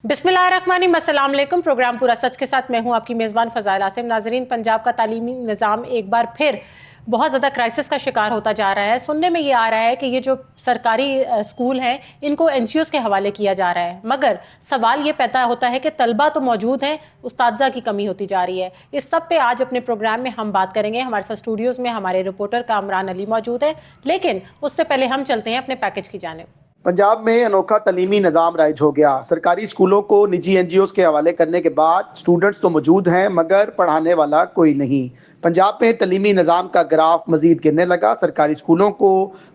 बिस्मिल्लाहिर्रहमानिर्रहीम। प्रोग्राम पूरा सच के साथ मैं हूं आपकी मेज़बान फ़ज़ाइल आसिम। नाज़रीन, पंजाब का तालीमी निज़ाम एक बार फिर बहुत ज़्यादा क्राइसिस का शिकार होता जा रहा है। सुनने में ये आ रहा है कि ये जो सरकारी स्कूल हैं इनको एनजीओज़ के हवाले किया जा रहा है, मगर सवाल ये पैदा होता है कि तलबा तो मौजूद हैं, उस्तादज़ा की कमी होती जा रही है। इस सब पे आज अपने प्रोग्राम में हम बात करेंगे। हमारे साथ स्टूडियोज़ में हमारे रिपोर्टर कामरान अली मौजूद है, लेकिन उससे पहले हम चलते हैं अपने पैकेज की जानिब। पंजाब में अनोखा तलीमी निज़ाम राइज हो गया। सरकारी स्कूलों को निजी एनजीओज़ के हवाले करने के बाद स्टूडेंट्स तो मौजूद हैं मगर पढ़ाने वाला कोई नहीं। पंजाब में तलीमी निज़ाम का ग्राफ मजीद गिरने लगा। सरकारी स्कूलों को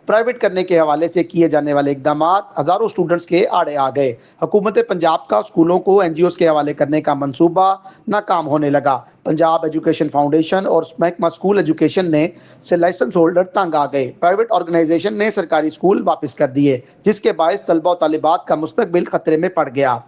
प्राइवेट करने के हवाले से किए जाने वाले इकदाम हज़ारों स्टूडेंट्स के आड़े आ गए। हुकूमत पंजाब का स्कूलों को एनजीओज़ के हवाले करने का मनसूबा नाकाम होने लगा। पंजाब एजुकेशन फाउंडेशन और महकमा स्कूल एजुकेशन ने से लाइसेंस होल्डर तंग आ गए। प्राइवेट ऑर्गेनाइजेशन ने सरकारी स्कूल वापस कर दिए, जिसके बायस तलबा और तालिबात का मुस्तकबिल खतरे में पड़ गया।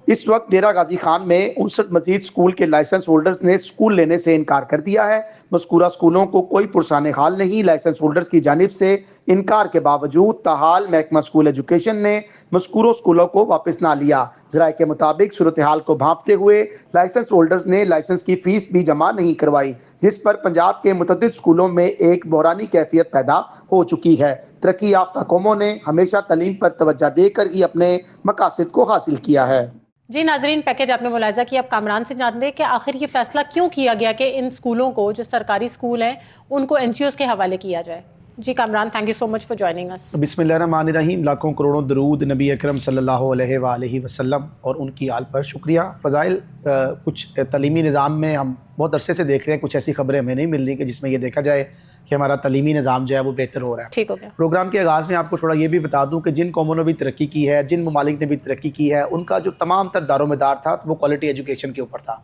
इस वक्त डेरा गाजी खान में 59 मजीद स्कूल के लाइसेंस होल्डर्स ने स्कूल लेने से इनकार कर दिया है। मज़कूरा स्कूलों को कोई पुरसाने हाल नहीं। लाइसेंस होल्डर्स की जानिब से इनकार के बावजूद ताहाल महकमा स्कूल एजुकेशन ने मज़कूरों स्कूलों को वापस ना लिया। ज़राए के मुताबिक सूरत हाल को भांपते हुए लाइसेंस होल्डर्स ने लाइसेंस की फ़ीस भी जमा नहीं करवाई, जिस पर पंजाब के मुतअद्दिद स्कूलों में एक बहरानी कैफियत पैदा हो चुकी है। तरक्की याफ्ता कौमों ने हमेशा तालीम पर तवज्जो देकर ही अपने मकासद को हासिल किया है। जी नाजरीन, पैकेज आपने मुलाहिजा किया। अब कामरान से जानते हैं कि आखिर ये फैसला क्यों किया गया कि इन स्कूलों को, जो सरकारी स्कूल हैं, उनको एनजीओज़ के हवाले किया जाए। जी Kamran, thank you so much for joining us. बिस्मिल्लाहिर्रहमानिर्रहीम। लाखों करोड़ों दरूद नबी अकरम सल्लल्लाहु अलैहि वसल्लम और उनकी आल पर शुक्रिया। फ़ज़ाइल, कुछ तलीमी निज़ाम में हम बहुत अरसे से देख रहे हैं, कुछ ऐसी खबरें हमें नहीं मिल रही कि जिसमें ये देखा जाए कि हमारा तलीमी निज़ाम जो है वो बेहतर हो रहा है। ठीक हो गया। प्रोग्राम के आगाज़ में आपको थोड़ा ये भी बता दूं कि जिन कौमों ने भी तरक्की की है, जिन ममालिक ने भी तरक्की की है, उनका जो तमाम तर दारोमदार था वो क्वालिटी एजुकेशन के ऊपर था।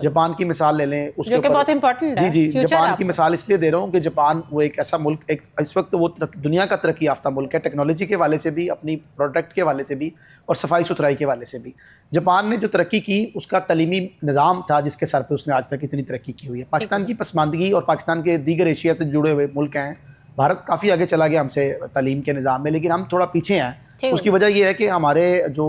जापान की मिसाल ले लें, उसके ऊपर बहुत इंपॉर्टेंट है। जी, जापान की मिसाल इसलिए दे रहा हूँ कि जापान वो एक ऐसा मुल्क, एक इस वक्त वो दुनिया का तरक्की याफ्ता मुल्क है, टेक्नोलॉजी के हवाले से भी, अपनी प्रोडक्ट के हवाले से भी और सफाई सुथराई के हवाले से भी। जापान ने जो तरक्की की उसका तलीमी निज़ाम था जिसके सर पर उसने आज तक इतनी तरक्की की हुई है। पाकिस्तान की पसमानदगी और पाकिस्तान के दीगर एशिया से जुड़े हुए मुल्क हैं। भारत काफ़ी आगे चला गया हमसे तालीम के निज़ाम में, लेकिन हम थोड़ा पीछे हैं। उसकी वजह यह है कि हमारे जो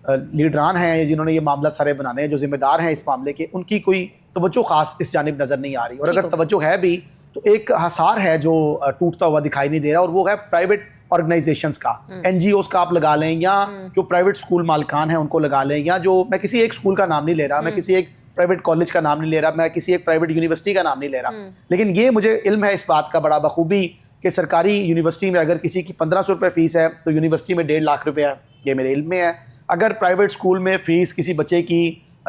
लीडरान हैं, जिन्होंने ये मामला सारे बनाने हैं, जो जिम्मेदार हैं इस मामले के, उनकी कोई तवज्जो ख़ास इस जानिब नज़र नहीं आ रही। और अगर तवज्जो है भी तो एक हसार है जो टूटता हुआ दिखाई नहीं दे रहा, और वो है प्राइवेट ऑर्गेनाइजेशंस का। एनजीओज का आप लगा लें, या जो प्राइवेट स्कूल मालिकान हैं उनको लगा लें, या जो, मैं किसी एक स्कूल का नाम नहीं ले रहा, मैं किसी एक प्राइवेट कॉलेज का नाम नहीं ले रहा, मैं किसी एक प्राइवेट यूनिवर्सिटी का नाम नहीं ले रहा, लेकिन ये मुझे इल्म है इस बात का बड़ा बखूबी कि सरकारी यूनिवर्सिटी में अगर किसी की 1500 रुपये फ़ीस है तो यूनिवर्सिटी में 1.5 लाख रुपये है। ये मेरे इल्म में है। अगर प्राइवेट स्कूल में फ़ीस किसी बच्चे की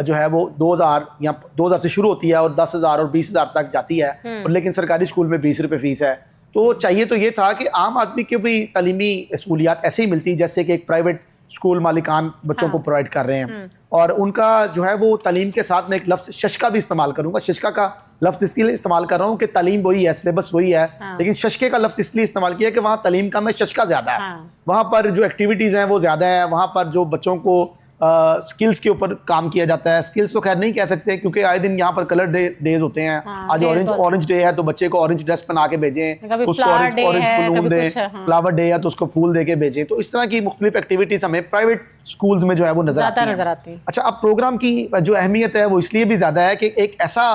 जो है वो 2000 या 2000 से शुरू होती है और 10,000 और 20,000 तक जाती है, और लेकिन सरकारी स्कूल में 20 रुपये फ़ीस है, तो चाहिए तो ये था कि आम आदमी को भी तालीमी सहूलियात ऐसे ही मिलती जैसे कि एक प्राइवेट स्कूल मालिकान बच्चों को प्रोवाइड कर रहे हैं। और उनका जो है वो तालीम के साथ मैं एक लफ्ज़ शशका भी इस्तेमाल करूँगा। शशका का लफ्ज़ इसलिए इस्तेमाल कर रहा हूँ कि तालीम वही है, सिलेबस वही है, लेकिन शशके का लफ्ज़ इसलिए इस्तेमाल किया कि वहाँ तालीम कम है, शशका ज़्यादा है। वहाँ पर जो एक्टिविटीज़ हैं वो ज़्यादा है, वहाँ पर जो बच्चों को स्किल्स के ऊपर काम किया जाता है। स्किल्स तो खैर नहीं कह सकते क्योंकि आए दिन यहाँ पर कलर डेज होते हैं। आज ऑरेंज डे है तो बच्चे को ऑरेंज ड्रेस पहना के भेजें, उसको ऑरेंज बलून दें, फ्लावर डे है तो उसको फूल दे के भेजें। तो इस तरह की मुख्तलिफ एक्टिविटीज़ हमें प्राइवेट स्कूल्स में जो है वो नजर आती है। अच्छा, अब प्रोग्राम की जो अहमियत है वो इसलिए भी ज़्यादा है कि एक ऐसा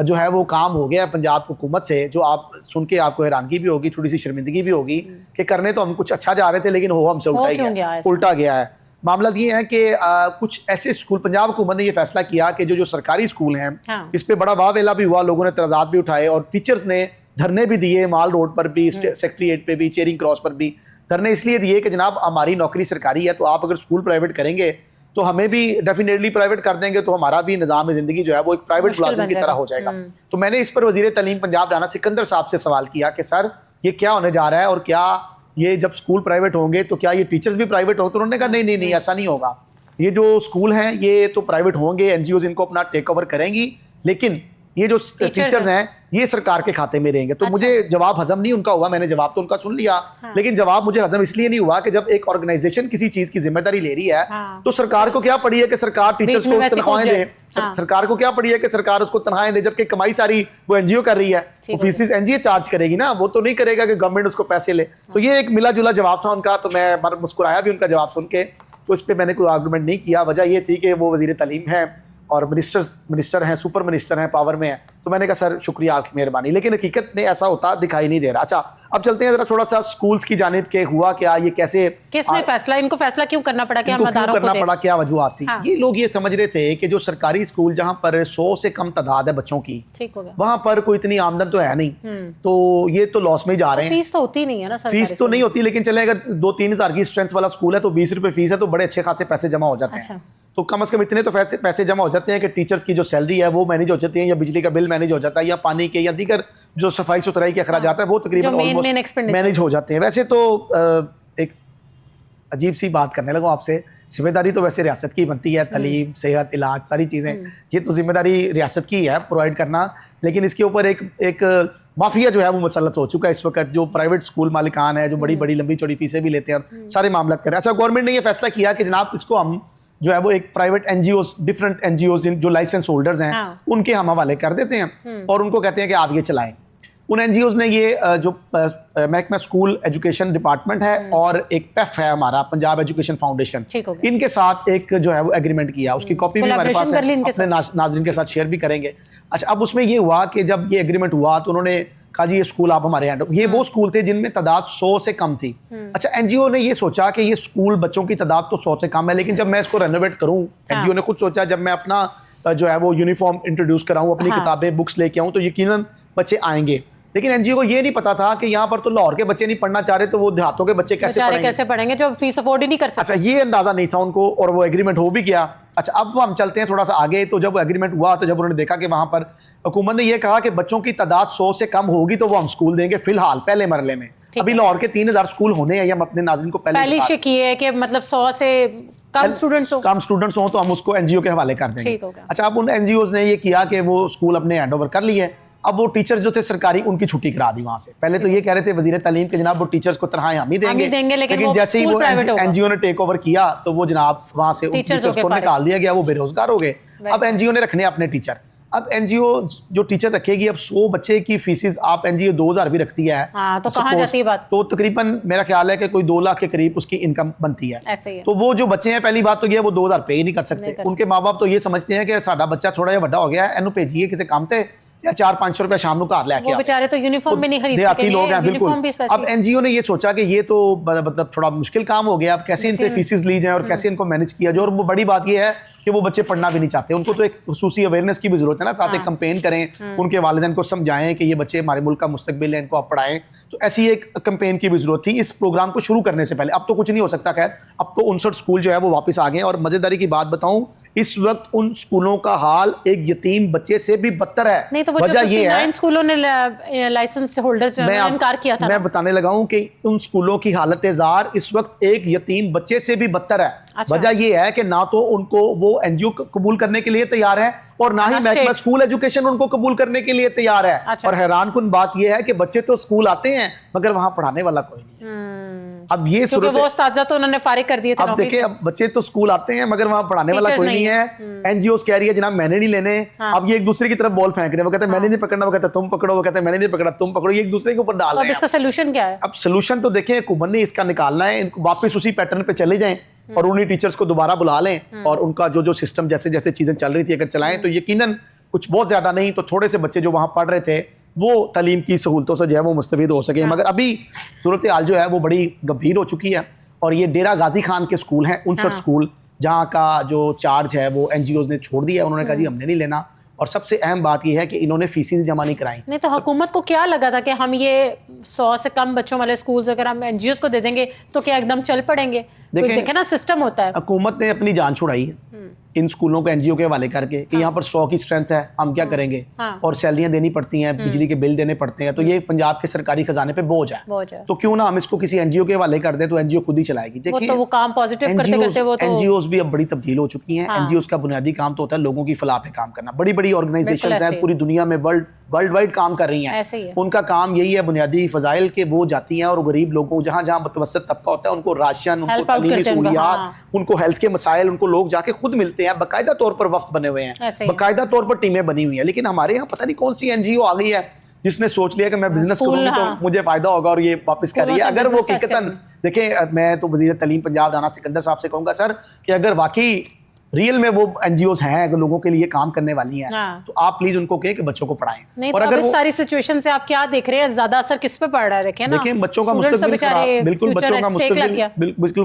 जो है वो काम हो गया पंजाब हुकूमत से, जो आप सुन के आपको हैरानगी भी होगी, थोड़ी सी शर्मिंदगी भी होगी कि करने तो हम कुछ अच्छा जा रहे थे लेकिन हो हमसे उल्टा गया है। मामला ये है कि कुछ ऐसे स्कूल, पंजाब हुकूमत ने ये फैसला किया कि जो सरकारी स्कूल हैं इस पे बड़ा वावेला भी हुआ, लोगों ने एतराज़ात भी उठाए और टीचर्स ने धरने भी दिए, माल रोड पर भी, सेक्रेटेरिएट पे भी, चेरिंग क्रॉस पर भी धरने इसलिए दिए कि जनाब हमारी नौकरी सरकारी है, तो आप अगर स्कूल प्राइवेट करेंगे तो हमें भी डेफिनेटली प्राइवेट कर देंगे, तो हमारा भी निज़ाम ज़िंदगी जो है वो एक प्राइवेट मुलाजिम की तरह हो जाएगा। तो मैंने इस पर वज़ीर तालीम पंजाब राना सिकंदर साहब से सवाल किया कि सर ये क्या होने जा रहा है, और क्या ये जब स्कूल प्राइवेट होंगे तो क्या ये टीचर्स भी प्राइवेट हो? तो उन्होंने कहा नहीं ऐसा नहीं होगा। ये जो स्कूल हैं ये तो प्राइवेट होंगे, एनजीओज इनको अपना टेक ओवर करेंगी, लेकिन ये जो टीचर्स हैं ये सरकार के खाते में रहेंगे। तो मुझे जवाब हजम नहीं उनका हुआ। मैंने जवाब तो उनका सुन लिया, लेकिन जवाब मुझे हजम इसलिए नहीं हुआ कि जब एक ऑर्गेनाइजेशन किसी चीज की जिम्मेदारी ले रही है तो सरकार को क्या पड़ी है कि सरकार टीचर्स को तनख्वाहें दे, सरकार को क्या पड़ी है कि सरकार उसको तनख्वाहें दे, जबकि कमाई सारी वो एनजीओ कर रही है, फीसिस एनजीओ चार्ज करेगी ना, वो तो नहीं करेगा कि गवर्नमेंट उसको पैसे ले। तो ये एक मिला जुला जवाब था उनका, तो मैं मुस्कुराया भी उनका जवाब सुन के। तो इस पर मैंने कोई आर्गूमेंट नहीं किया। वजह ये थी कि वो वज़ीर तालीम है और मिनिस्टर हैं, सुपर मिनिस्टर हैं, पावर में है, तो मैंने कहा सर शुक्रिया आपकी मेहरबानी, लेकिन हकीकत में ऐसा होता दिखाई नहीं दे रहा। अच्छा, अब चलते हैं जरा थोड़ा सा स्कूल्स की जानिब के, हुआ क्या, ये कैसे, किसने फैसला, इनको फैसला क्यों करना पड़ा कि हम अदारों को करना पड़ा, क्या वजूहत थी? हाँ। ये लोग ये समझ रहे थे कि जो सरकारी स्कूल जहाँ पर 100 से कम तादाद है बच्चों की, ठीक हो गया, वहां पर कोई इतनी आमदन तो है नहीं, तो ये तो लॉस में ही जा रहे हैं। फीस तो होती नहीं है ना सरकारी फीस तो नहीं होती, लेकिन चले अगर 2-3 हज़ार की स्ट्रेंथ वाला स्कूल है तो 20 रुपए फीस है, तो बड़े अच्छे खासे पैसे जमा हो जाते हैं। अच्छा। तो कम से कम इतने तो पैसे जमा हो जाते हैं कि टीचर्स की जो सैलरी है वो मैनेज हो जाती है, या बिजली का बिल मैनेज हो जाता है, या पानी के या दीगर जो सफाई सुथराई के अखराजात है वो तकरीबन ऑलमोस्ट मैनेज हो जाते हैं। वैसे तो एक अजीब सी बात करने लगा आपसे, जिम्मेदारी तो वैसे रियासत की बनती है, तालीम, सेहत, इलाज, सारी चीज़ें, ये तो जिम्मेदारी रियासत की है प्रोवाइड करना, लेकिन इसके ऊपर एक माफिया जो है वो मुसल्लत हो चुका है इस वक्त, जो प्राइवेट स्कूल मालिकान है, जो बड़ी बड़ी लंबी चौड़ी फीसें भी लेते हैं और सारे मामला करें। अच्छा, गवर्नमेंट ने ये फैसला किया कि जनाब इसको हम जो है वो एक प्राइवेट एनजीओज, डिफरेंट एनजीओज जो लाइसेंस होल्डर्स हैं, हाँ। उनके हम हवाले कर देते हैं और उनको कहते हैं कि आप ये चलाएं। उन एनजीओज ने ये जो महकमा स्कूल एजुकेशन डिपार्टमेंट है और एक पेफ है हमारा, पंजाब एजुकेशन फाउंडेशन, इनके साथ एक जो है वो एग्रीमेंट किया, उसकी कॉपी भी हमारे पास है, अपने नाज़रीन के साथ शेयर भी करेंगे। अच्छा, अब उसमें ये हुआ कि जब ये एग्रीमेंट हुआ तो उन्होंने कहा जी ये स्कूल आप हमारे यहाँ, ये वो स्कूल थे जिनमें तादाद 100 से कम थी। अच्छा, एनजीओ ने ये सोचा कि ये स्कूल बच्चों की तादाद तो 100 से कम है, लेकिन जब मैं इसको रेनोवेट करूँ, एनजीओ ने खुद सोचा जब मैं अपना जो है वो यूनिफॉर्म इंट्रोड्यूस कराऊँ, अपनी किताबें बुक्स लेके आऊँ, तो यकीनन बच्चे आएंगे। लेकिन एनजीओ को ये नहीं पता था कि यहाँ पर तो लाहौर के बच्चे नहीं पढ़ना चाह रहे, तो वो देहातों के बच्चे कैसे पढ़ेंगे जो फीस अफोर्ड ही नहीं कर सकते। अच्छा, ये अंदाजा नहीं था उनको और वो एग्रीमेंट हो भी गया। अच्छा, अब हम चलते हैं थोड़ा सा आगे। तो जब एग्रीमेंट हुआ तो जब उन्होंने देखा कि वहां पर हुकूमत ने यह कहा कि बच्चों की तादाद 100 से कम होगी तो वो हम स्कूल देंगे फिलहाल पहले मरले में। अभी लाहौर के 3000 स्कूल होने हैं, हम अपने नाज़रीन को पहले किए है कि मतलब 100 से कम स्टूडेंट्स हो तो हम उसको एनजीओ के हवाले कर देंगे। अच्छा, अब उन एनजीओज ने ये किया कि वो स्कूल अपने हैंड ओवर कर लिए। अब वो टीचर्स जो थे सरकारी, उनकी छुट्टी करा दी वहां से। पहले तो ये कह रहे थे वजीर तालीम के जनाब वो टीचर्स को तनख्वाहें हम ही देंगे, लेकिन जैसे ही वो एनजीओ ने टेक ओवर किया तो वो जनाब वहां से टीचर्स को निकाल दिया गया, वो बेरोजगार हो गए। अब एनजीओ ने रखने अपने टीचर। अब एनजीओ जो टीचर रखेगी, अब 100 बच्चे की फीसिस आप एनजीओ 2000 भी रखती है, तो कहाँ जाती है बात? तो तकरीबन मेरा ख्याल है कि कोई 2 लाख के करीब उसकी इनकम बनती है। ऐसे ही है। तो वो जो बच्चे हैं, पहली बात तो ये वो 2000 पे ही नहीं कर सकते। उनके माँ बाप तो ये समझते हैं कि साडा बच्चा थोड़ा बड़ा हो गया है, इन्हू भेजिए किसी काम पे या 400-500 रुपए शाम को घर लेके, बेचारे तो यूनिफॉर्म भी नहीं खरीद सके, देहाती लोग हैं बिल्कुल। अब एनजीओ ने ये सोचा कि ये तो मतलब थोड़ा मुश्किल काम हो गया, अब कैसे इनसे फीसिस ली जाए और कैसे इनको मैनेज किया जाए। और वो बड़ी बात ये है कि वो बच्चे पढ़ना भी नहीं चाहते, उनको तो एक खुसूसी अवेयरनेस की भी जरूरत है ना, साथ एक कंपेन करें, उनके वालिदैन को समझाएं कि ये बच्चे हमारे मुल्क का मुस्तकबिल है, इनको आप पढ़ाएं। तो ऐसी एक कंपेन की भी जरूरत थी इस प्रोग्राम को शुरू करने से पहले। अब तो कुछ नहीं हो सकता, खैर अब तो 59 स्कूल जो है वो वापस आ गए। और मजेदारी की बात बताऊं, इस वक्त उन स्कूलों का हाल एक यतीम बच्चे से भी बदतर है। नहीं तो वजह ये है, स्कूलों ने लाइसेंस होल्डर्स ने इनकार किया था। मैं बताने लगा हूं कि उन स्कूलों की हालत जार इस वक्त एक यतीम बच्चे से भी बदतर है। अच्छा। वजह ये है कि ना तो उनको वो एनजीओ कबूल करने के लिए तैयार है और ना ही महकमा स्कूल एजुकेशन उनको कबूल करने के लिए तैयार है। अच्छा। और हैरानकुन बात यह है कि बच्चे तो स्कूल आते हैं मगर वहां पढ़ाने वाला कोई नहीं है। अब ये सूरत वो उस्ताद तो उन्होंने फारिग कर दिए थे। अब देखिए, अब बच्चे तो स्कूल आते हैं मगर वहां पढ़ाने वाला कोई नहीं है। एनजीओ कह रही है जनाब मैंने नहीं लेने। अब ये एक दूसरे की तरफ बॉल फेंक रहे हैं, वो कहते हैं मैंने नहीं पकड़ना, वो कहते हैं तुम पकड़ो, वो कहते हैं मैंने नहीं पकड़ा तुम पकड़ो, ये एक दूसरे के ऊपर डाल रहे हैं। इसका सलूशन क्या है? अब सलूशन तो देखें, हुकूमत ने इसका निकालना है, इनको वापस उसी पैटर्न पे चले जाएं और उन्हीं टीचर्स को दोबारा बुला लें और उनका जो जो सिस्टम जैसे जैसे चीजें चल रही थी अगर चलाएं तो यकीनन कुछ बहुत ज्यादा नहीं तो थोड़े से बच्चे जो वहां पढ़ रहे थे वो तालीम की सहूलतों से जो है वो मुस्तफीद हो सके। मगर अभी सूरत हाल जो है वो बड़ी गंभीर हो चुकी है और ये डेरा गाजी खान के स्कूल हैं, 59 स्कूल, जहाँ का जो चार्ज है वो एनजीओ ने छोड़ दिया। उन्होंने कहा जी हमने नहीं लेना। और सबसे अहम बात यह है कि इन्होंने फीसें जमा नहीं कराई। नहीं तो हुकूमत को क्या लगा था कि हम ये 100 से कम बच्चों वाले स्कूल्स अगर हम एनजीओ को दे देंगे तो क्या एकदम चल पड़ेंगे? देखें ना, सिस्टम होता है। हुकूमत ने अपनी जान छुड़ाई है इन स्कूलों को एनजीओ के हवाले करके कि यहाँ पर 100 की स्ट्रेंथ है, हम क्या करेंगे? और सैलरियां देनी पड़ती हैं, बिजली के बिल देने पड़ते हैं, तो ये पंजाब के सरकारी खजाने पे बोझ है। तो क्यों ना हम इसको किसी एनजीओ के हवाले कर दें, तो एनजीओ खुद ही चलाएगी। देखिए वो काम पॉजिटिव करते करते वो तो एनजीओज भी अब बड़ी तब्दील हो चुकी हैं। एनजीओज का बुनियादी काम तो होता है लोगों की फलाह पे काम करना। बड़ी बड़ी ऑर्गेनाइजेशंस हैं पूरी दुनिया में, वर्ल्ड वाइड काम कर रही हैं। उनका काम यही है बुनियादी फजाइल के वो जाती हैं और गरीब लोगों, जहाँ जहाँ मुतवसत तबका होता है, उनको राशन, उनको तालीमी सहूलियात, उनको हेल्थ के मसाइल, उनको लोग जाके खुद मिलते हैं। बाकायदा तौर पर वफ्द बने हुए हैं, बाकायदा तौर पर टीमें बनी हुई हैं। लेकिन हमारे यहाँ पता नहीं कौन सी एनजीओ आ गई है जिसने सोच लिया कि मैं बिजनेस करूंगी तो मुझे फायदा होगा और ये वापस कर रही है। अगर वो हकीकतन देखें, मैं तो वज़ीर तालीम पंजाब राना सिकंदर साहब से कहूँगा सर कि अगर वाकई रियल में वो एनजीओज हैं, अगर लोगों के लिए काम करने वाली हैं, तो आप प्लीज उनको कहें कि बच्चों को पढ़ाएं। नहीं, और तो अगर इस सारी सिचुएशन से आप क्या देख रहे हैं, ज्यादा असर किस पे पड़ रहा है? देखें ना, देखिए बच्चों का मुस्तकबिल खराब, बिल्कुल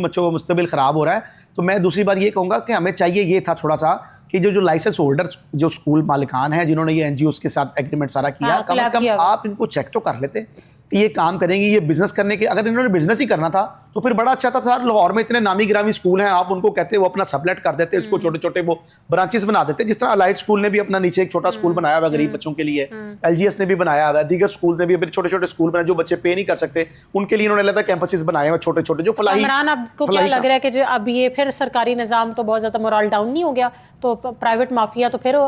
बच्चों का मुस्तकबिल खराब हो रहा है। तो मैं दूसरी बात ये कहूंगा कि हमें चाहिए ये था थोड़ा सा कि जो लाइसेंस होल्डर्स, जो स्कूल मालिकान हैं जिन्होंने ये एनजीओज के साथ एग्रीमेंट सारा किया, कम से कम आप इनको चेक तो कर लेते कि ये काम करेंगी, ये बिजनेस करने के। अगर इन्होंने बिजनेस ही करना था तो फिर बड़ा अच्छा था सर। लाहौर में इतने नामी गिरामी स्कूल हैं, आप उनको कहते वो अपना सबलेट कर देते, इसको छोटे छोटे वो ब्रांचेस बना देते, जिस तरह अलाइट स्कूल ने भी अपना नीचे एक छोटा स्कूल बनाया हुआ गरीब बच्चों के लिए, एलजीएस ने भी बनाया हुआ है, दीगर स्कूल ने भी अपने छोटे छोटे स्कूल बनाए जो बच्चे पे नहीं कर सकते, उनके लिए इन्होंने अलग कैंपसेस बनाए हुए छोटे छोटे, जो फलाही। इमरान, आपको क्या लग रहा है कि जो अब ये फिर सरकारी निजाम तो बहुत ज्यादा मोरल डाउन नहीं हो गया, तो प्राइवेट माफिया तो फिर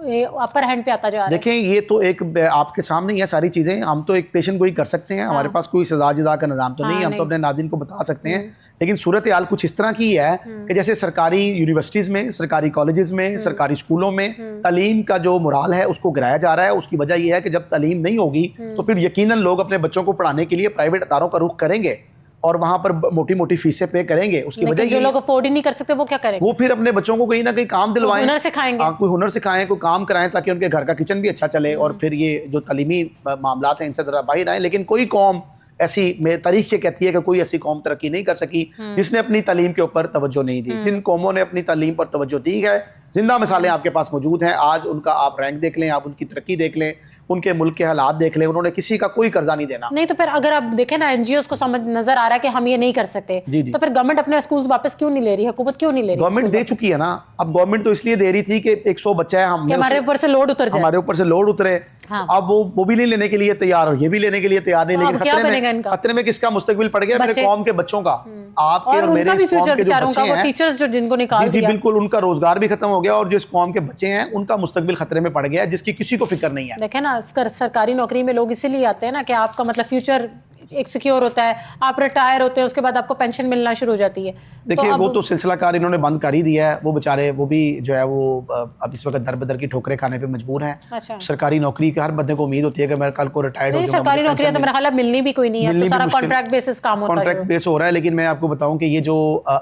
अपर हैंड पे आता जा रहा है? देखें, ये तो एक आपके सामने ही है सारी चीजें। हम तो एक पेशेंट गोई कर सकते हैं, हमारे पास कोई सजा जजा का निजाम तो नहीं, हम तो अपने नाज़रीन को बता सकते हैं। लेकिन सूरत हाल कुछ इस तरह की है कि जैसे सरकारी यूनिवर्सिटीज में, सरकारी कॉलेजेस में, सरकारी स्कूलों में तालीम का जो मोराल है उसको गिराया जा रहा है। उसकी वजह यह है कि जब तालीम नहीं होगी तो फिर यकीनन लोग अपने बच्चों को पढ़ाने के लिए प्राइवेट अदारों का रुख करेंगे और वहां पर मोटी मोटी फीसें पे करेंगे। उसकी वजह जो लोग अफोर्ड ही नहीं कर सकते वो क्या करेंगे? वो फिर अपने बच्चों को कहीं ना कहीं काम दिलवाएं, हुनर सिखाएंगे, कोई हुनर सिखाएं, कोई काम कराएं, ताकि उनके घर का किचन भी अच्छा चले और फिर ये जो तालीमी मामलात हैं इनसे जरा बाहर आए। लेकिन कोई कौम ऐसी, तारीख ये कहती है कि कोई ऐसी कौम तरक्की नहीं कर सकी जिसने अपनी तालीम के ऊपर तवज्जो नहीं दी। जिन कौमों ने अपनी तालीम पर तवज्जो दी है, जिंदा मिसालें आपके पास मौजूद हैं। आज उनका आप रैंक देख लें, आप उनकी तरक्की देख लें, उनके मुल्क के हालात देख लें, उन्होंने किसी का कोई कर्जा नहीं देना। नहीं तो फिर अगर आप देखें ना, एनजीओ को समझ नजर आ रहा है कि हम ये नहीं कर सकते, तो फिर गवर्नमेंट अपने स्कूल वापस क्यों नहीं ले रही, हुकूमत क्यों नहीं ले रही? गवर्नमेंट दे चुकी है ना। अब गवर्नमेंट तो इसलिए दे रही थी कि 100 बच्चा है, हमने हमारे ऊपर से लोड उतर जाए, हमारे ऊपर से लोड उतरे। अब वो भी नहीं लेने के लिए तैयार और ये भी लेने के लिए तैयार नहीं। लेकिन खतरे में किसका मुस्तकबिल पड़ गया? मेरे कौम के बच्चों का, आपके और मेरे इस कौम के जो बच्चे हैं, टीचर्स जो जिनको निकाल दिया, जी बिल्कुल, उनका रोजगार भी खत्म हो गया और जो इस कौम के बच्चे हैं उनका मुस्तकबिल खतरे में पड़ गया, जिसकी किसी को फिक्र नहीं है। देखें ना, सरकारी नौकरी में लोग इसीलिए आते हैं ना कि आपका मतलब फ्यूचर एक सिक्योर होता है, आप रिटायर होते हैं, उसके बाद आपको पेंशन मिलना शुरू हो जाती है। देखिए वो तो सिलसिला कार इन्होंने बंद कर ही दिया है। वो बेचारे, वो भी जो है वो अब इस वक्त दर बदर की ठोकरें खाने पे मजबूर हैं। अच्छा। सरकारी नौकरी का हर बंदे को उम्मीद होती है कि मैं कल को रिटायर्ड हो जाऊंगा। सरकारी नौकरी तो मेरा ख्याल है मिलनी भी कोई नहीं है, तो सारा कॉन्ट्रैक्ट बेसिस काम होता है, कॉन्ट्रैक्ट बेस हो रहा है। लेकिन मैं आपको बताऊं कि ये जो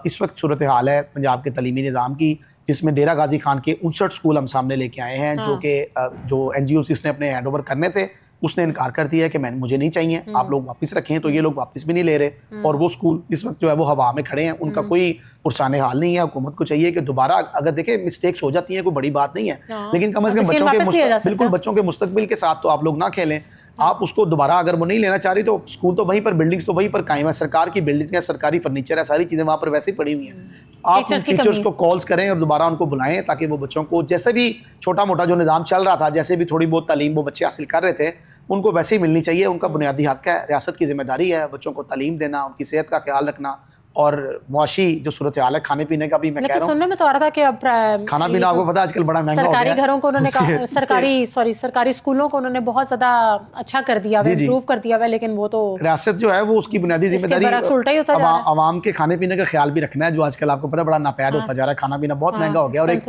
इस वक्त सूरत हाल है पंजाब के तालीमी निज़ाम की, जिसमें डेरा गाजी खान के 59 स्कूल हम सामने लेके आए हैं, जो कि जो एनजीओ जिसने अपने हैंड ओवर करने थे उसने इनकार कर दिया कि मुझे नहीं चाहिए, आप लोग वापस रखें। तो ये लोग वापस भी नहीं ले रहे और वो स्कूल इस वक्त जो है वो हवा में खड़े हैं, उनका कोई पुरसान हाल नहीं है। हुकूमत को चाहिए कि दोबारा, अगर देखें मिस्टेक्स हो जाती हैं, कोई बड़ी बात नहीं है, लेकिन कम से कम बच्चों के मुस्तकबिल के साथ तो आप लोग ना खेलें। आप उसको दोबारा, अगर वो नहीं लेना चाह रही तो स्कूल तो वहीं पर, बिल्डिंग्स तो वहीं पर कायम है, सरकार की बिल्डिंग्स है, सरकारी फर्नीचर है, सारी चीज़ें वहाँ पर वैसे ही पड़ी हुई हैं। आप टीचर्स को कॉल्स करें और दोबारा उनको बुलाएं ताकि वो बच्चों को, जैसे भी छोटा मोटा जो निज़ाम चल रहा था, जैसे भी थोड़ी बहुत तालीम वो बच्चे हासिल कर रहे थे, उनको वैसे ही मिलनी चाहिए। उनका बुनियादी हक है, रियासत की जिम्मेदारी है बच्चों को तालीम देना, उनकी सेहत का ख्याल रखना और मुआशी जो सूरत हाल है, खाने पीने का भी मैं कह रहा हूँ। सुनने में तो आ रहा था कि अब खाना पीना आपको पता आजकल बड़ा महंगा हो गया है। सरकारी घरों को उन्होंने सरकारी स्कूलों को उन्होंने बहुत ज्यादा अच्छा कर दिया है, इम्प्रूव कर दिया है, लेकिन वो तो रियासत जो है वो उसकी बुनियादी जिम्मेदारी आवाम के खाने पीने का ख्याल भी रखना है, जो आजकल आपको पता बड़ा नापैद होता जा रहा है। खाना पीना बहुत महंगा हो गया और एक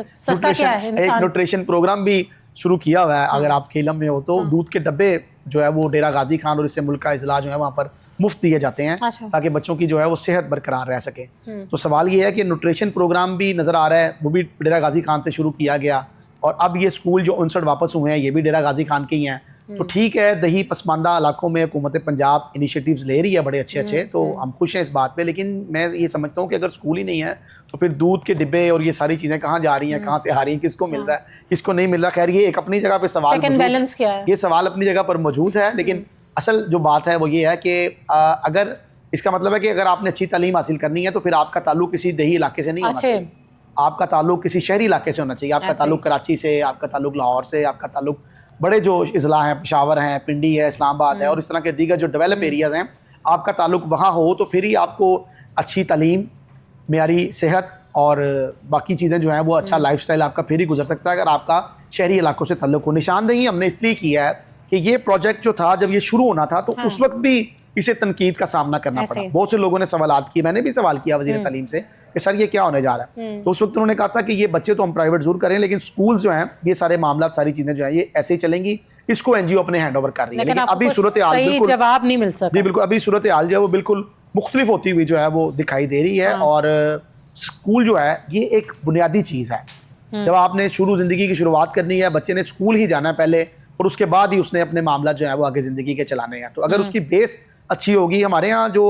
न्यूट्रिशन प्रोग्राम भी शुरू किया हुआ है। अगर आपके इल्म में हो तो दूध के डब्बे जो है वो डेरा गाजी खान और इससे मुल्क का इजला जो है वहाँ पर मुफ्त दिए जाते हैं, ताकि बच्चों की जो है वो सेहत बरकरार रह सके। तो सवाल ये है कि न्यूट्रिशन प्रोग्राम भी नज़र आ रहा है, वो भी डेरा गाजी खान से शुरू किया गया और अब ये स्कूल जो 59 वापस हुए हैं ये भी डेरा गाजी खान के ही हैं। तो ठीक है, दही पसमानदा इलाकों में हुकूमत पंजाब इनिशिएटिव्स ले रही है बड़े अच्छे अच्छे, तो हम खुश हैं इस बात पे। लेकिन मैं ये समझता हूँ कि अगर स्कूल ही नहीं है तो फिर दूध के डिब्बे और ये सारी चीज़ें कहाँ जा रही हैं, कहाँ से आ रही हैं, किसको मिल रहा है, किसको नहीं मिल रहा। खैर ये एक अपनी जगह पे सवाल, बैलेंस क्या है, ये सवाल अपनी जगह पर मौजूद है। लेकिन असल जो बात है वो ये है कि अगर इसका मतलब है कि अगर आपने अच्छी तालीम हासिल करनी है तो फिर आपका ताल्लुक किसी दही इलाके से नहीं होना चाहिए, आपका ताल्लुक किसी शहरी इलाके से होना चाहिए। आपका ताल्लुक कराची से, आपका ताल्लुक लाहौर से, आपका ताल्लुक बड़े जो इजला हैं, पेशावर हैं, पिंडी है, इस्लामाबाद है और इस तरह के दीगर जो डेवलप एरियाज़ हैं, आपका ताल्लुक वहाँ हो तो फिर ही आपको अच्छी तालीम, मेयारी सेहत और बाकी चीज़ें जो हैं वो अच्छा लाइफस्टाइल आपका फिर ही गुजर सकता है अगर आपका शहरी इलाकों से ताल्लुक हो। निशानदेही हमने इसलिए किया है कि ये प्रोजेक्ट जो था, जब ये शुरू होना था तो उस वक्त भी इसे तनकीद का सामना करना पड़ा। बहुत से लोगों ने सवालात किए, मैंने भी सवाल किया वज़ीर तालीम से कि सर ये क्या होने जा रहा है। तो उस वक्त उन्होंने कहा था कि ये बच्चे तो हम प्राइवेट जरूर करें, लेकिन स्कूल जो हैं ये सारे मामला, सारी चीज़ें जो हैं ये ऐसे ही चलेंगी, इसको एनजीओ अपने हैंड ओवर कर रही है। लेकिन अभी सूरत हाल बिल्कुल जवाब नहीं मिल सकता। जी बिल्कुल, अभी सूरत हाल जो है वो बिल्कुल मुख्तलिफ होती हुई जो है वो दिखाई दे रही है। और स्कूल जो है ये एक बुनियादी चीज़ है। जब आपने ज़िंदगी की शुरुआत करनी है, बच्चे ने स्कूल ही जाना है पहले, और उसके बाद ही उसने अपने मामला जो है वो आगे ज़िंदगी के चलाने हैं। तो अगर उसकी बेस अच्छी होगी, हमारे यहाँ जो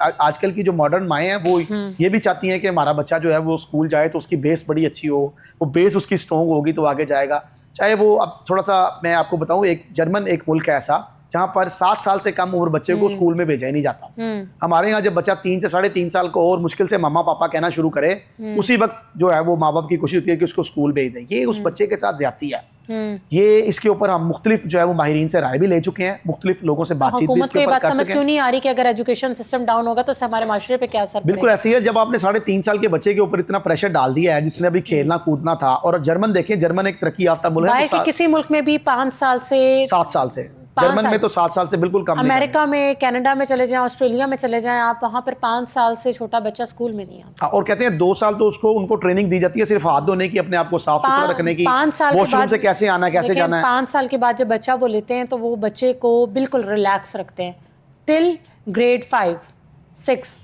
आजकल की जो मॉडर्न माएँ हैं वो ये भी चाहती हैं कि हमारा बच्चा जो है वो स्कूल जाए तो उसकी बेस बड़ी अच्छी हो, वो बेस उसकी स्ट्रॉन्ग होगी तो आगे जाएगा। चाहे वो, अब थोड़ा सा मैं आपको बताऊँ, एक जर्मन एक मुल्क है ऐसा जहाँ पर 7 साल से कम उम्र बच्चे को स्कूल में भेजा ही नहीं जाता। हमारे यहाँ जब बच्चा 3 से 3.5 साल को और मुश्किल से मामा पापा कहना शुरू करे, उसी वक्त जो है वो माँ बाप की कोशिश होती है कि उसको स्कूल भेज दें। ये उस बच्चे के साथ ज्यादती है। ये इसके ऊपर हम मुख्तलिफ जो है वो माहिरीन से राय भी ले चुके हैं, मुख्तलिफ लोगों से बातचीत भी इसके ऊपर कर चुके हैं। क्यों नहीं आ रही कि अगर एजुकेशन सिस्टम डाउन होगा तो उससे हमारे माशरे पे क्या असर पड़ेगा? बिल्कुल ऐसे ही है। जब आपने 3.5 साल के बच्चे के ऊपर इतना प्रेशर डाल दिया है, जिसने अभी खेलना कूदना था, और जर्मन देखें, जर्मन एक तरक्की याफ्ता मुल्क है। किसी मुल्क में भी 5 साल से 7 साल से, जर्मन में तो 7 साल से बिल्कुल कम। अमेरिका में, कनाडा में चले जाएं, ऑस्ट्रेलिया में चले जाएं आप, वहां पर 5 साल से छोटा बच्चा स्कूल में नहीं आता। और कहते हैं 2 साल तो उनको ट्रेनिंग दी जाती है सिर्फ हाथ धोने की, अपने आप को साफ सुथरा रखने की, 5 साल वॉशरूम से कैसे आना है, कैसे जाना है। 5 साल के बाद जब बच्चा वो लेते हैं तो वो बच्चे को बिल्कुल रिलैक्स रखते हैं टिल ग्रेड 5-6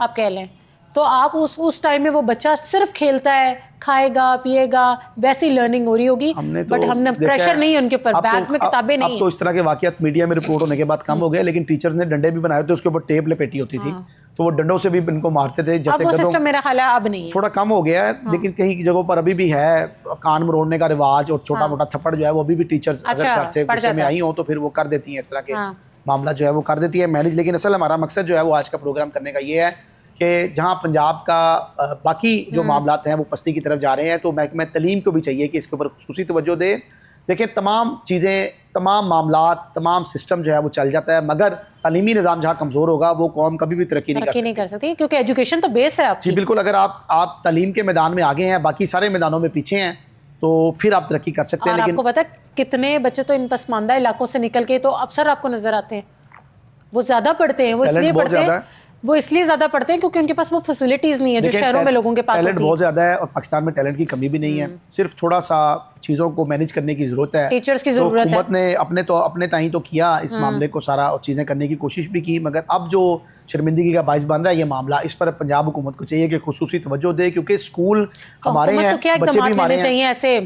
आप कह लें। तो आप उस टाइम में वो बच्चा सिर्फ खेलता है, खाएगा पिएगा, वैसी लर्निंग हो रही होगी। बट हमने प्रेशर नहीं है उनके ऊपर, बैग्स में किताबें नहीं। अब तो इस तरह के वाकयात मीडिया में रिपोर्ट होने के बाद कम हो गए, लेकिन टीचर्स ने डंडे भी बनाए थे, उसके ऊपर टेप लपेटी होती थी, तो वो डंडों से भी इनको मारते थे। जैसे वो सिस्टम मेरा ख्याल है अब नहीं है, थोड़ा कम हो गया है। लेकिन कहीं जगहों पर अभी भी है कान मरोड़ने का रिवाज, और छोटा मोटा थप्पड़ जो है वो अभी भी टीचर्स अगर घर से गुस्से में आई हो तो फिर वो कर देती हैं, इस तरह के मामला जो है वो कर देती है मैनेज। लेकिन असल हमारा मकसद जो है वो आज का प्रोग्राम करने का ये है कि जहाँ पंजाब का बाकी जो मामलात हैं वो पस्ती की तरफ जा रहे हैं, तो महकमा तलीम को भी चाहिए कि इसके ऊपर खुसूसी तवज्जो दे। देखिए, तमाम चीज़ें, तमाम मामलात, तमाम सिस्टम जो है वो चल जाता है, मगर तालीमी निज़ाम जहाँ कमज़ोर होगा वो कौम कभी भी तरक्की नहीं कर सकती, क्योंकि एजुकेशन तो बेस है आपकी। जी बिल्कुल। अगर आप तालीम के मैदान में आगे हैं, बाकी सारे मैदानों में पीछे हैं, तो फिर आप तरक्की कर सकते हैं। लेकिन आपको पता है कितने बच्चे तो इन पसमानदा इलाकों से निकल के तो अफसर आपको नजर आते हैं, वो ज़्यादा पढ़ते हैं, वो इसलिए पढ़ते हैं, वो इसलिए ज्यादा पढ़ते हैं क्योंकि उनके पास वो फैसिलिटीज नहीं है जो शहरों में लोगों के पास होती है। टैलेंट बहुत ज्यादा है और पाकिस्तान में टैलेंट की कमी भी नहीं है, सिर्फ थोड़ा सा चीज़ों को मैनेज करने की जरूरत है, टीचर्स की जरूरत है। हुकूमत ने अपने ताईं तो किया इस मामले को सारा, और चीज़ें करने की कोशिश भी की, मगर अब जो शर्मिंदगी का बाइस बन रहा है ये मामला, इस पर पंजाब हुकूमत को चाहिए कि खुसूसी तवज्जो दे, क्योंकि स्कूल हमारे हैं, बच्चे भी हमारे हैं। ऐसे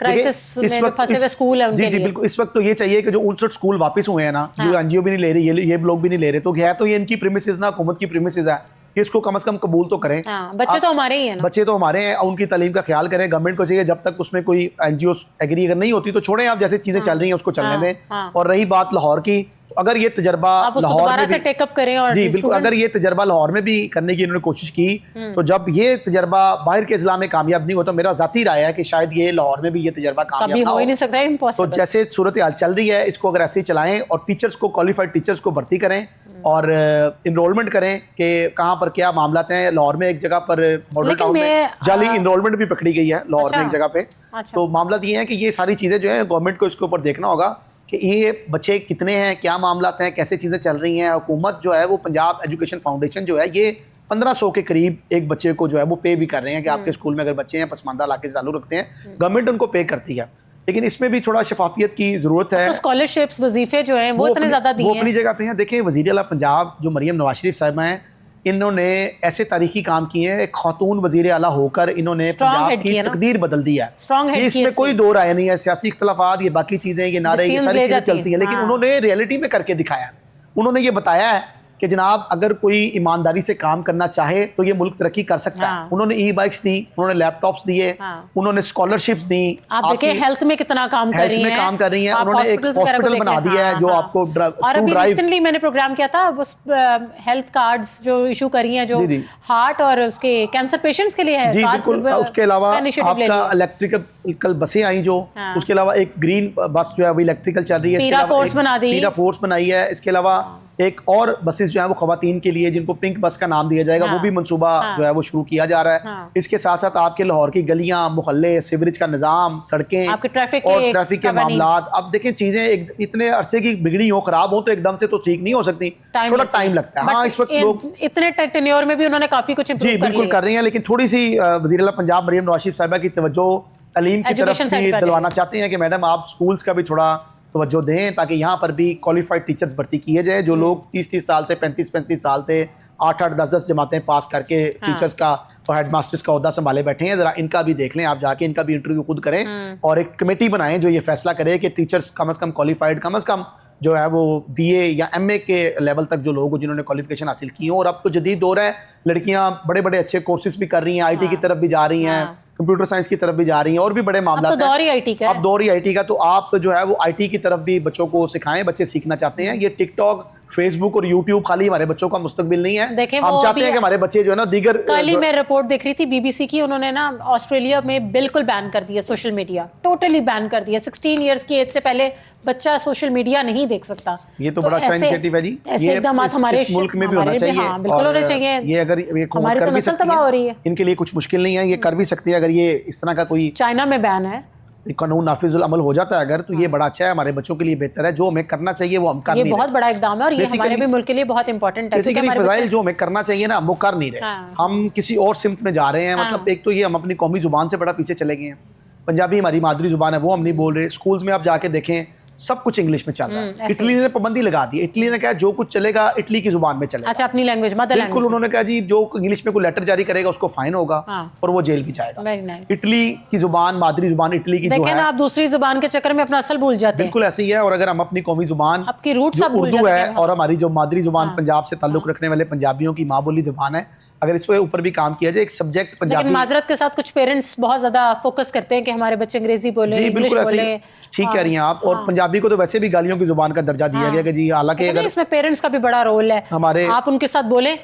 क्राइसिस में जो फंसे हुए स्कूल है उनके लिए। जी बिल्कुल। इस वक्त तो ये चाहिए कि जो 59 स्कूल वापस हुए हैं ना, जो एनजीओ भी नहीं ले रही, ये लोग भी नहीं ले रहे, तो है तो ये इनकी प्रीमिसेस ना, हुकूमत की प्रीमिसेस है कि इसको कम से कम कबूल तो करें। बच्चे तो हमारे ही हैं ना, बच्चे तो हमारे हैं, उनकी तालीम का ख्याल करें। गवर्नमेंट को चाहिए जब तक उसमें कोई एनजीओ एग्री अगर नहीं होती तो छोड़ें, आप जैसे चीजें चल रही हैं उसको चलने दें। और रही बात लाहौर की, अगर ये तजर्बा लाहौर में से टेकअप करें, और जी बिल्कुल, अगर ये तजर्बा लाहौर में भी करने की इन्होंने कोशिश की, तो जब ये तजर्बा बाहर के इस्लाम में कामयाब नहीं हो, तो मेरा जाती राय है कि शायद ये लाहौर में भी ये तजर्बा कामयाब हो ही नहीं सकता, इम्पॉसिबल। तो जैसे सूरत हाल चल रही है, इसको अगर ऐसे ही चलाएं और टीचर्स को, क्वालिफाइड टीचर्स को भर्ती करें और इनरोलमेंट करें कि कहाँ पर क्या मामला हैं। लाहौर में एक जगह पर मॉडल टाउन में जाली इनरोलमेंट भी पकड़ी गई है लाहौर में एक जगह पे। तो मामला ये है कि ये सारी चीज़ें जो है गवर्नमेंट को इसके ऊपर देखना होगा कि ये बच्चे कितने हैं, क्या मामला हैं, कैसे चीज़ें चल रही हैं। हुकूमत जो है वो पंजाब एजुकेशन फाउंडेशन जो है ये 1500 के करीब एक बच्चे को जो है वो पे भी कर रहे हैं कि आपके स्कूल में अगर बच्चे हैं पसमानदा इलाके से ताल्लुक़ रखते हैं, गवर्नमेंट उनको पे करती है। लेकिन इसमें भी थोड़ा शफाफियत की जरूरत है। तो स्कॉलरशिप्स, वजीफे जो हैं वो इतने ज़्यादा दिए हैं, वो अपनी जगह पे हैं। देखिए, वज़ीर आला पंजाब जो मरियम नवाज शरीफ साहिबा हैं, इन्होंने ऐसे तारीखी काम किए हैं, एक खातून वज़ीर आला होकर इन्होंने पंजाब की तकदीर बदल दी है। इसमें कोई दो राय नहीं है। सियासी इख्तलाफात, ये बाकी चीज़ें, ये नारे, ये सारी चीज़ें चलती हैं, लेकिन उन्होंने रियलिटी में करके दिखाया। उन्होंने ये बताया है कि जनाब अगर कोई ईमानदारी से काम करना चाहे तो ये मुल्क तरक्की कर सकता है। उन्होंने ई बाइक्स दी, उन्होंने लैपटॉप्स दिए, उन्होंने स्कॉलरशिप्स दी। आप देखिए हेल्थ में कितना काम कर रही हैं, उन्होंने एक हॉस्पिटल बना दिया है जो आपको। और अभी रिसेंटली मैंने प्रोग्राम किया था, हेल्थ कार्ड्स जो इशू करी हैं, जो हार्ट और उसके कैंसर पेशेंट्स के लिए है। जी बिल्कुल। उसके अलावा आपका इलेक्ट्रिकल बसें आई जो, उसके अलावा एक ग्रीन बस जो है वो इलेक्ट्रिकल चल रही है, पीरा फोर्स बना दी, पीरा फोर्स बनाई है। इसके अलावा एक और बसेस जो है वो खवातीन के लिए, जिनको पिंक बस का नाम दिया जाएगा, वो भी मंसूबा जो है वो शुरू किया जा रहा है। इसके साथ साथ आपके लाहौर की गलियां, मोहल्ले, सीवरेज का निजाम, सड़कें और ट्रैफिक के मामलात। अब देखें चीजें इतने अरसे की बिगड़ी हो, खराब हो, तो एकदम से तो ठीक नहीं हो सकती, थोड़ा टाइम लगता है। हाँ, इस वक्त लोग इतने टेन्योर में भी उन्होंने काफी कुछ जी बिल्कुल कर रही हैं, लेकिन थोड़ी सी वज़ीर आला पंजाब मरियम नवाज शरीफ साहिबा की तवज्जो तालीम की तरफ दिलवाना चाहते हैं कि मैडम आप स्कूल्स का भी थोड़ा तवज्जो दें ताकि यहाँ पर भी क्वालिफाइड टीचर्स भर्ती किए जाए। जो लोग 30-30 साल से 35-35 साल थे 8-8 10-10 जमातें पास करके टीचर्स का और हेड मास्टर्स का ओहदा संभाले बैठे हैं, जरा इनका भी देख लें आप जाके, इनका भी इंटरव्यू खुद करें और एक कमेटी बनाएं जो ये फैसला करे कि टीचर्स कम से कम क्वालिफाइड, कम से कम जो है वो बीए या एमए के लेवल तक जो लोग हो जिन्होंने क्वालिफिकेशन हासिल की हो। और अब तो जदीद दौर है, लड़कियां बड़े बड़े अच्छे कोर्सेज भी कर रही हैं, आईटी की तरफ भी जा रही हैं, कंप्यूटर साइंस की तरफ भी जा रही हैं और भी बड़े मामला अब तो दौर ही आईटी का है। अब दौर ही आईटी का, तो आप जो है वो आईटी की तरफ भी बच्चों को सिखाएं, बच्चे सीखना चाहते हैं। ये टिकटॉक, फेसबुक और यूट्यूब खाली हमारे बच्चों का मुस्तकबिल नहीं है। देखें, हम चाहते हैं कि हमारे बच्चे जो है ना दीगर, कल ही मैं रिपोर्ट देख रही थी बीबीसी की, उन्होंने ना ऑस्ट्रेलिया में बिल्कुल बैन कर दिया सोशल मीडिया, टोटली बैन कर दिया। 16 इयर्स की एज से पहले बच्चा सोशल मीडिया नहीं देख सकता। ये तो बड़ा अच्छा इनिशिएटिव है जी। ऐसे एकदम हमारे मुल्क में भी होना चाहिए। हाँ, बिल्कुल होने चाहिए। ये अगर ये हमारी तो नस्ल तबाह हो रही है, इनके लिए कुछ मुश्किल नहीं है, ये कर भी सकती है। अगर ये इस तरह का कोई चाइना में बैन है, कानून नाफिजुल अमल हो जाता है अगर, तो ये बड़ा अच्छा है, हमारे बच्चों के लिए बेहतर है। जो हमें करना चाहिए वो हम कर नहीं रहे। ये बहुत बड़ा इकदाम है और ये हमारे भी मुल्क के लिए बहुत इंपॉर्टेंट है। फजाइल जो हमें करना चाहिए ना वो कर नहीं रहे। हम किसी और सिमत में जा रहे हैं। मतलब एक तो ये हम अपनी कौमी जुबान से बड़ा पीछे चले गए हैं। पंजाबी हमारी मादरी जुबान है, वो हम नहीं बोल रहे। स्कूल्स में आप जाके देखें सब कुछ इंग्लिश में चल रहा है। इटली ने पाबंदी लगा दी। इटली ने कहा जो कुछ चलेगा इटली की जुबान में चलेगा। अच्छा, अपनी लैंग्वेज, मदर लैंग्वेज। बिल्कुल, उन्होंने कहा जी जो इंग्लिश में कोई लेटर जारी करेगा उसको फाइन होगा और वो जेल भी जाएगा। इटली की जुबान, मादरी जुबान इटली की जो है, आप दूसरी जुबान के चक्कर में अपना असल भूल जाते हैं। बिल्कुल ऐसे ही है। और अगर हम अपनी कौमी जुबान, आपकी रूट सब उर्दू है और हमारी जो मादरी जुबान पंजाब से ताल्लुक रखने वाले पंजाबियों की माँ बोली जुबान है, अगर इस पे ऊपर भी काम किया जाए, एक सब्जेक्ट पंजाबी। लेकिन माजरत के साथ कुछ पेरेंट्स बहुत ज्यादा फोकस करते हैं कि हमारे बच्चे अंग्रेजी बोले, इंग्लिश बोले। ठीक कह रही हैं आप। और पंजाबी को तो वैसे भी गालियों की जुबान का दर्जा दिया गया कि जी, हालांकि अगर इसमें पेरेंट्स का भी बड़ा रोल है हमारे, आप उनके साथ बोले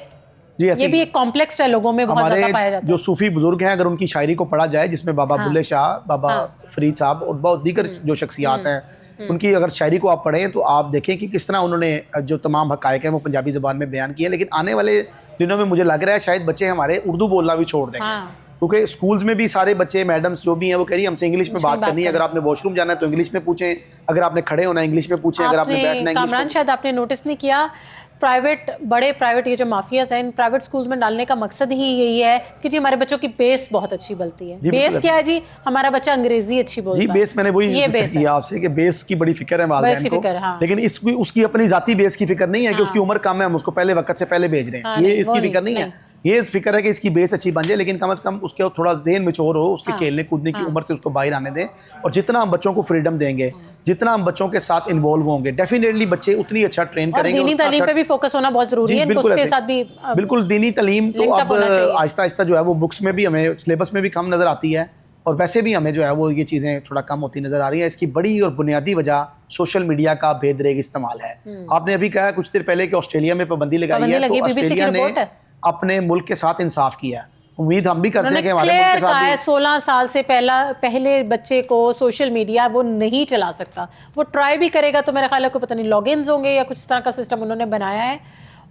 जी, ये भी एक कॉम्प्लेक्स है, लोगों में बहुत ज्यादा पाया जाता है। जो सूफी बुजुर्ग हैं, अगर उनकी शायरी को पढ़ा जाए, जिसमें बाबा बुल्ले शाह, बाबा फरीद साहब और बहुत दीगर जो शख्सियात हैं, उनकी अगर शायरी को आप पढ़ें तो आप देखें कि किस तरह उन्होंने जो तमाम हकायक हैं वो पंजाबी ज़बान में बयान किए। लेकिन आने वाले दिनों में मुझे लग रहा है शायद बच्चे हमारे उर्दू बोलना भी छोड़ देंगे। क्योंकि स्कूल्स में भी सारे बच्चे, मैडम्स जो भी हैं, वो कह रही है हमसे इंग्लिश में बात करनी है। अगर आपने वॉशरूम जाना है तो इंग्लिश में पूछें, अगर आपने खड़े होना है इंग्लिश में पूछें, अगर आपने बैठना है इंग्लिश में। शायद आपने नोटिस नहीं किया, बड़े प्राइवेट ये जो माफियाज हैं, इन प्राइवेट स्कूल्स में डालने का मकसद ही यही है कि जी हमारे बच्चों की बेस बहुत अच्छी बनती है। बेस क्या है जी? हमारा बच्चा अंग्रेजी अच्छी बोलता है। जी, बेस मैंने वही किया आपसे कि बेस की बड़ी फिक्र है वालिदैन को। लेकिन उसकी अपनी जाती बेस की फिक्र नहीं है कि उसकी उम्र कम है, हम उसको पहले वक्त से पहले भेज रहे हैं। ये इसकी फिक्र नहीं है। ये फिक्र है कि इसकी बेस अच्छी बन जाए, लेकिन कम से कम उसके थोड़ा ज़हन मैच्योर हो, उसके खेलने कूदने की उम्र से उसको बाहर आने दें। और जितना हम बच्चों को फ्रीडम देंगे, जितना हम बच्चों के साथ इन्वॉल्व होंगे, डेफिनेटली बच्चे उतनी अच्छा ट्रेन करेंगे। दीनी तालीम पे भी फोकस होना बहुत जरूरी है। उसके साथ भी बिल्कुल दीनी तालीम तो अब आहिस्ता आहिस्ता जो है वो बुक्स में भी, हमें सिलेबस में भी कम नज़र आती है और वैसे भी हमें जो है वो ये चीज़ें थोड़ा कम होती नज़र आ रही है। इसकी बड़ी और बुनियादी वजह सोशल मीडिया का बेदरेग इस्तेमाल है। आपने अभी कहा कुछ देर पहले कि ऑस्ट्रेलिया में पाबंदी लगाई है, तो ऑस्ट्रेलिया ने अपने मुल्क के साथ इंसाफ किया है। उम्मीद हम भी करते हैं कि हमारे मुल्क के साथ भी 16 साल से पहले बच्चे को सोशल मीडिया वो नहीं चला सकता। वो ट्राई भी करेगा तो मेरा ख्याल है कोई पता नहीं लॉगिन्स होंगे या कुछ इस तरह का सिस्टम उन्होंने बनाया है।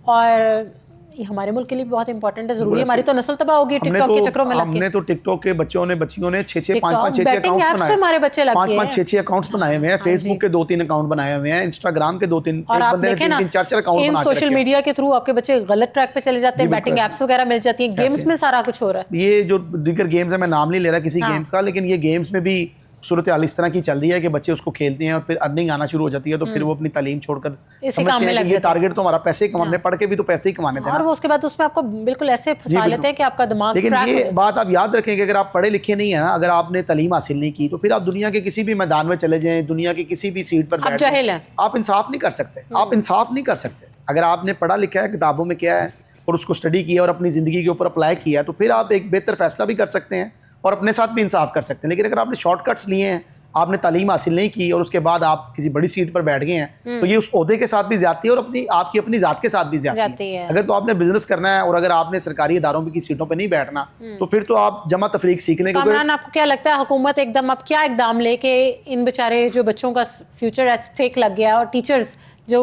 और ये हमारे मुल्क के लिए बहुत इंपॉर्टेंट है, जरूरी है। हमारी तो नस्ल तबाह होगी टिकटॉक के चक्करों में लग के। हमने तो टिकटॉक के बच्चियों ने 5-5 6 अकाउंट्स बनाए। हमारे बच्चे लगे 5-5 6 अकाउंट्स बनाए हुए हैं। फेसबुक के 2-3 अकाउंट बनाए हुए हैं, इंस्टाग्राम के 2-3, एक बंदे ने 3-3 4-4 अकाउंट बना के रखे हैं। सोशल मीडिया के थ्रू आपके बच्चे गलत ट्रैक पे चले जाते हैं, बैटिंग एप्स वगैरह मिल जाती हैं, गेम्स में सारा कुछ हो रहा है। ये जो दीगर गेम्स है, मैं नाम नहीं ले रहा किसी गेम्स का, लेकिन ये गेम्स में भी सूरत हाल इस तरह की चल रही है कि बच्चे उसको खेलते हैं और फिर अर्निंग आना शुरू हो जाती है, तो फिर वो अपनी तालीम छोड़कर इसी काम में लग जाते हैं। टारगेट तो हमारा पैसे कमाने, पढ़ के भी तो पैसे ही कमाने थे और वो उसके बाद उसमें आपको बिल्कुल ऐसे फंसा लेते हैं कि आपका दिमाग। लेकिन ये बात आप याद रखें कि अगर आप पढ़े लिखे नहीं है ना, अगर आपने तालीम हासिल नहीं की, तो फिर आप दुनिया के किसी भी मैदान में चले जाएं, दुनिया की किसी भी सीट पर बैठ जाएं, आप इंसाफ नहीं कर सकते। आप इंसाफ नहीं कर सकते। अगर आपने पढ़ा लिखा है, किताबों में किया है और उसको स्टडी किया और अपनी ज़िंदगी के ऊपर अप्लाई किया, तो फिर आप एक बेहतर फैसला भी कर सकते हैं और अपने साथ भी इंसाफ कर सकते हैं। लेकिन अगर आपने शॉर्टकट्स लिए हैं, आपने तालीम हासिल नहीं की और उसके बाद आप किसी बड़ी सीट पर बैठ गए हैं, तो ये उस ओहदे के साथ भी ज्यादती है और आपकी अपनी जात के साथ भी ज्यादती है। अगर तो आपने बिजनेस करना है और अगर आपने सरकारी इदारों की सीटों पर नहीं बैठना, तो फिर तो आप जमा तफरीक सीखने को। कामरान, आपको क्या लगता है हुकूमत एकदम अब क्या इकदाम लेके इन बेचारे जो बच्चों का फ्यूचर एट स्टेक लग गया और टीचर्स जो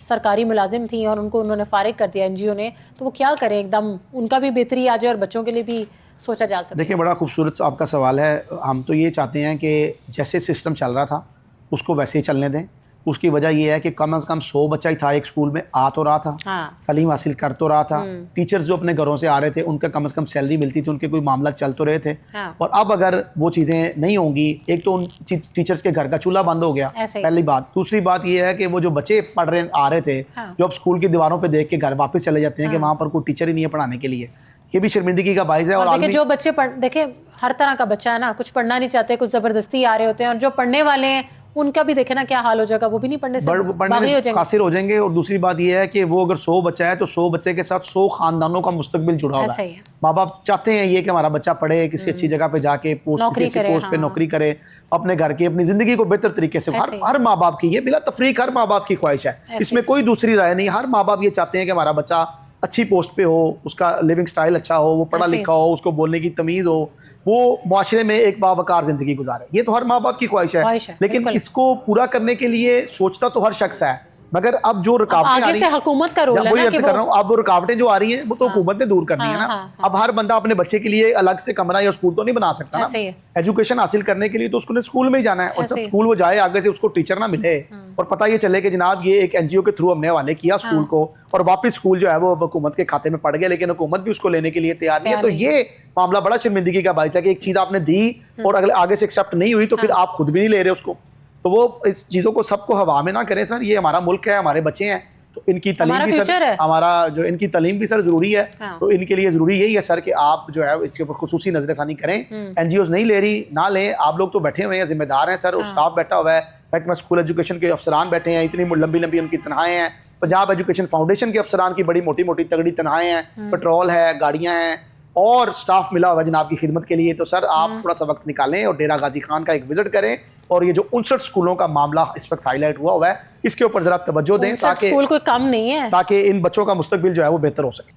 सरकारी मुलाजिम थी और उनको उन्होंने फारिग कर दिया एनजीओ ने, तो वो क्या करें एकदम उनका भी बेहतरी आ जाए और बच्चों के लिए भी सोचा जा सकता है? देखिए, बड़ा खूबसूरत आपका सवाल है। हम तो ये चाहते हैं कि जैसे सिस्टम चल रहा था उसको वैसे ही चलने दें। उसकी वजह ये है कि कम से कम 100 बच्चा ही था एक स्कूल में, आ तो रहा था, हाँ। तालीम हासिल कर तो रहा था, टीचर्स जो अपने घरों से आ रहे थे उनका कम से कम सैलरी मिलती थी, उनके कोई मामला चल तो रहे थे। हाँ। और अब अगर वो चीज़ें नहीं होंगी, एक तो उन टीचर्स के घर का चूल्हा बंद हो गया, ऐसे ही। पहली बात। दूसरी बात ये है कि वो जो बच्चे पढ़ रहे आ रहे थे, हाँ। जो अब स्कूल की दीवारों पर देख के घर वापस चले जाते हैं कि वहाँ पर कोई टीचर ही नहीं है पढ़ाने के लिए, ये भी शर्मिंदगी का बाइस है। और और देखिए जो बच्चे देखिए हर तरह का बच्चा है ना, कुछ पढ़ना नहीं चाहते, कुछ जबरदस्ती आ रहे होते हैं, और जो पढ़ने वाले हैं उनका भी देखे ना क्या हाल हो जाएगा, वो भी नहीं पढ़ने से पढ़ने बागी हो में जाएंगे। कासिर हो जाएंगे। और दूसरी बात यह है कि वो अगर 100 बच्चा है तो 100 बच्चे के साथ 100 खानदानों का मुस्तकबिल जुड़ा हुआ ऐसा है। ही है। माँ बाप चाहते हैं ये कि हमारा बच्चा पढ़े, किसी अच्छी जगह पे जाके नौकरी किसी अच्छी करे, पोस्ट पे हाँ। नौकरी करे, अपने घर की अपनी जिंदगी को बेहतर तरीके से। ऐसे ही। हर माँ बाप की, ये बिला तफरीक हर माँ बाप की ख्वाहिश है, इसमें कोई दूसरी राय नहीं। हर माँ बाप ये चाहते हैं कि हमारा बच्चा अच्छी पोस्ट पे हो, उसका लिविंग स्टाइल अच्छा हो, वो पढ़ा ऐसे। लिखा हो, उसको बोलने की तमीज़ हो, वो मुआशरे में एक बावकार जिंदगी गुजारे। ये तो हर माँ बाप की ख्वाहिश है, लेकिन बिल्कुल। इसको पूरा करने के लिए सोचता तो हर शख्स है, मगर अब जो रुकावटें आ आगे रही से हुकूमत का रोल है वही ना अर्ज कि कर रहा हूँ, अब वो रुकावटें जो आ रही हैं वो तो हुकूमत ने दूर करनी है ना। हाँ, अब हर बंदा अपने बच्चे के लिए अलग से कमरा या स्कूल तो नहीं बना सकता ऐसे ही ना। है। एजुकेशन हासिल करने के लिए तो उसको स्कूल में ही जाना है, और ऐसे जब ही। स्कूल वो जाए आगे से उसको टीचर ना मिले और पता ये चले कि जनाब ये एक एनजीओ के थ्रू हमने हवाले किया स्कूल को, और वापस स्कूल जो है वो हुकूमत के खाते में पड़ गया, लेकिन हुकूमत भी उसको लेने के लिए तैयार नहीं है। तो ये मामला बड़ा शर्मिंदगी का बाइस है कि एक चीज आपने दी और अगले आगे से एक्सेप्ट नहीं हुई, तो फिर आप खुद भी नहीं ले रहे उसको। तो वो इस चीजों को सबको हवा में ना करें सर। ये हमारा मुल्क है, हमारे बच्चे हैं, तो इनकी तालीम भी सर, हमारा जो इनकी तालीम भी सर जरूरी है। हाँ। तो इनके लिए जरूरी यही है सर कि आप जो है इसके ऊपर खुसूसी नजरसानी करें। एनजीओ नहीं ले रही, ना लें, आप लोग तो बैठे हुए हैं, जिम्मेदार हैं सर, और स्टाफ बैठा हुआ है, महकमा स्कूल एजुकेशन के अफसरान बैठे हैं, इतनी लंबी लंबी उनकी तनख्वाहें हैं, पंजाब एजुकेशन फाउंडेशन के अफसरान की बड़ी मोटी मोटी तगड़ी तनख्वाहें हैं, पेट्रोल है, गाड़ियाँ हैं, और स्टाफ मिला हुआ है जनाब की खिदमत के लिए। तो सर आप थोड़ा सा वक्त निकालें और डेरा गाजी खान का एक विजिट करें, और ये जो 59 स्कूलों का मामला इस वक्त हाईलाइट हुआ है इसके ऊपर जरा तवज्जो दें, ताकि स्कूल कोई कम नहीं है, ताकि इन बच्चों का मुस्तकबिल जो है वो बेहतर हो सके।